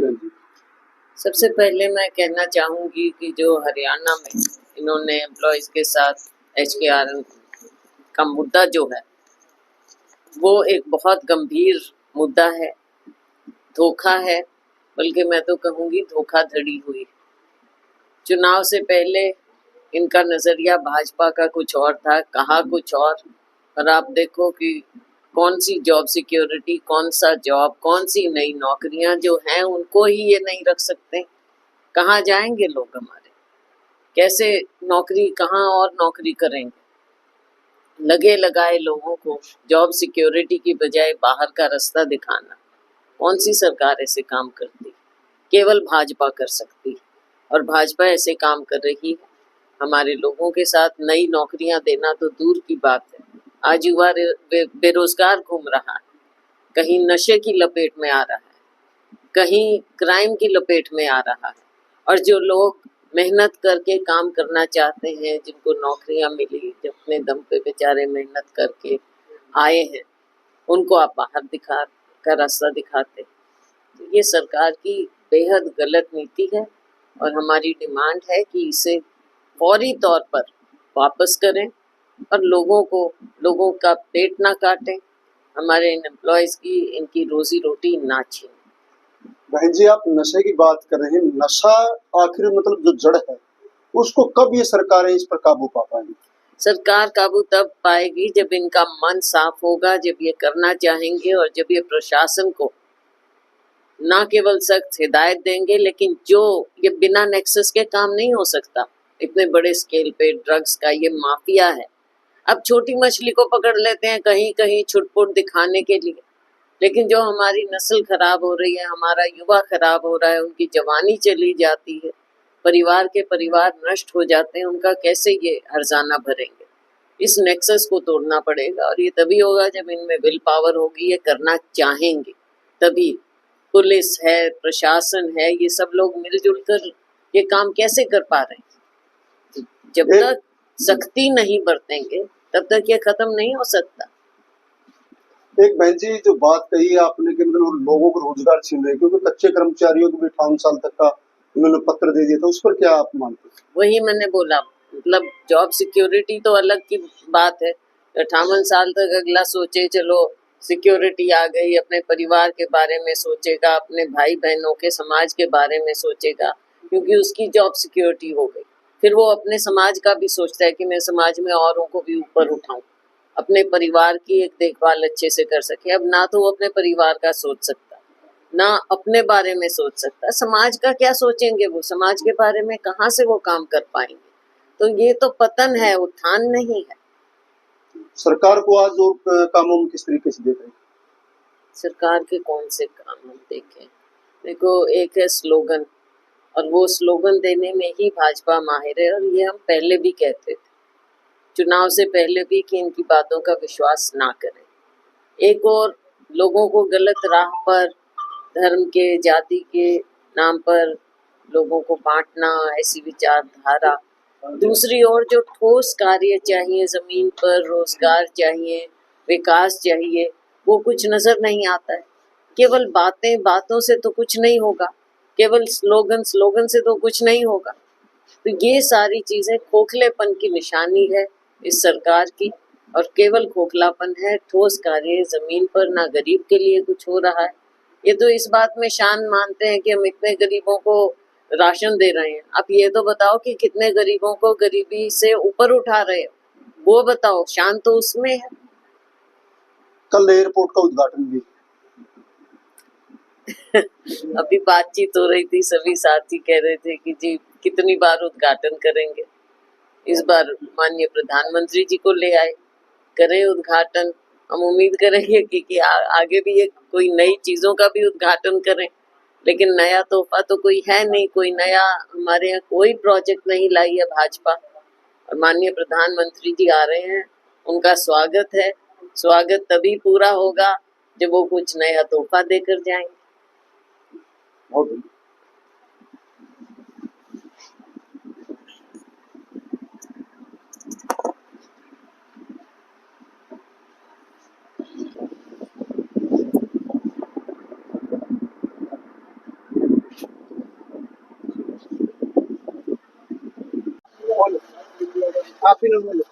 बहन जी। सबसे पहले मैं कहना चाहूँगी कि जो हरियाणा में इन्होंने एम्प्लॉयज़ के साथ HKR का मुद्दा जो है वो एक बहुत गंभीर मुद्दा है, धोखा है, बल्कि मैं तो कहूँगी धोखाधड़ी हुई। चुनाव से पहले इनका नज़रिया भाजपा का कुछ और था, कहा कुछ और आप देखो कि कौन सी जॉब सिक्योरिटी, कौन सा जॉब, कौन सी नई नौकरियां जो हैं उनको ही ये नहीं रख सकते। कहाँ जाएंगे लोग हमारे, कैसे नौकरी, कहाँ और नौकरी करेंगे? लगे लगाए लोगों को जॉब सिक्योरिटी की बजाय बाहर का रास्ता दिखाना, कौन सी सरकार ऐसे काम करती? केवल भाजपा कर सकती, और भाजपा ऐसे काम कर रही है। हमारे लोगों के साथ नई नौकरियां देना तो दूर की बात है, आज युवा बेरोजगार घूम रहा है, कहीं नशे की लपेट में आ रहा है, कहीं क्राइम की लपेट में आ रहा है, और जो लोग मेहनत करके काम करना चाहते हैं, जिनको नौकरियां मिली, जो अपने दम पे बेचारे मेहनत करके आए हैं, उनको आप बाहर दिखा का रास्ता दिखाते। तो ये सरकार की बेहद गलत नीति है, और हमारी डिमांड है कि इसे फौरी तौर पर वापस करें और लोगों का पेट ना काटें, हमारे इन एम्प्लॉयज़ की, इनकी रोजी रोटी ना छीनें। बहन जी, आप नशे की बात कर रहे हैं, नशा आखिर मतलब जो जड़ है, उसको कब ये सरकारें इस पर काबू पा पाएंगी? सरकार काबू तब पाएगी जब इनका मन साफ होगा, जब ये करना चाहेंगे, और जब ये प्रशासन को ना केवल सख्त हिदायत देंगे, लेकिन जो ये बिना नेक्सस के काम नहीं हो सकता। इतने बड़े स्केल पे ड्रग्स का ये माफिया है। अब छोटी मछली को पकड़ लेते हैं कहीं कहीं छुटपुट दिखाने के लिए, लेकिन जो हमारी नस्ल खराब हो रही है, हमारा युवा खराब हो रहा है, उनकी जवानी चली जाती है, परिवार नष्ट हो जाते हैं, उनका कैसे ये हर्जाना भरेंगे? इस नेक्सस को तोड़ना पड़ेगा, और ये तभी होगा जब इनमें विल पावर होगी, ये करना चाहेंगे तभी। पुलिस है, प्रशासन है, ये सब लोग मिलजुल कर ये काम कैसे कर पा रहे हैं? जब तक सख्ती नहीं बरतेंगे तब तक ये खत्म नहीं हो सकता। एक बहन जी, जो बात कही आपने कि मतलब लोगों को रोजगार छीन रहे, क्योंकि कच्चे कर्मचारियों को भी 58 साल तक का उन्होंने पत्र दे दिया था, उस पर क्या आप मानते हैं? वही मैंने बोला, मतलब जॉब सिक्योरिटी तो अलग की बात है, 58 साल तक अगला सोचे, चलो सिक्योरिटी आ गई, अपने परिवार के बारे में सोचेगा, अपने भाई बहनों के समाज के बारे में सोचेगा, क्योंकि उसकी जॉब सिक्योरिटी हो गई। फिर वो अपने समाज का भी सोचता है कि मैं समाज में औरों को भी ऊपर उठाऊं, अपने परिवार की एक देखभाल अच्छे से कर सके। अब ना तो वो अपने परिवार का सोच सकता, ना अपने बारे में सोच सकता, समाज का क्या सोचेंगे? वो समाज के बारे में कहाँ से वो काम कर पाएंगे? तो ये तो पतन है, उत्थान नहीं है। सरकार को आज और कामों में किस तरीके से देख रहे हैं? सरकार के कौन से काम हम देखें? देखो, एक है स्लोगन, और वो स्लोगन देने में ही भाजपा माहिर है, और ये हम पहले भी कहते थे, चुनाव से पहले भी, कि इनकी बातों का विश्वास ना करें। एक और, लोगों को गलत राह पर, धर्म के, जाति के नाम पर लोगों को बांटना, ऐसी विचारधारा। दूसरी ओर जो ठोस कार्य चाहिए, जमीन पर रोजगार चाहिए, विकास चाहिए, वो कुछ नजर नहीं आता है। केवल बातें, बातों से तो कुछ नहीं होगा, केवल स्लोगन से तो कुछ नहीं होगा। तो ये सारी चीजें खोखलेपन की निशानी है इस सरकार की, और केवल खोखलापन है, ठोस कार्य जमीन पर ना गरीब के लिए कुछ हो रहा है। ये तो इस बात में शान मानते हैं कि हम इतने गरीबों को राशन दे रहे हैं। आप ये तो बताओ कि कितने गरीबों को गरीबी से ऊपर उठा रहे हो, वो बताओ, शान तो उसमें है। कल एयरपोर्ट का उद्घाटन भी अभी बातचीत हो रही थी, सभी साथी कह रहे थे कि जी कितनी बार उद्घाटन करेंगे। इस बार माननीय प्रधानमंत्री जी को ले आए, करें उद्घाटन। हम उम्मीद करेंगे कि आगे भी ये कोई नई चीजों का भी उद्घाटन करें, लेकिन नया तोहफा तो कोई है नहीं, कोई नया हमारे यहाँ कोई प्रोजेक्ट नहीं लाई है भाजपा। और माननीय प्रधानमंत्री जी आ रहे हैं, उनका स्वागत है। स्वागत तभी पूरा होगा जब वो कुछ नया तोहफा देकर जाएंगे। बहुत आप ही लोग मिले।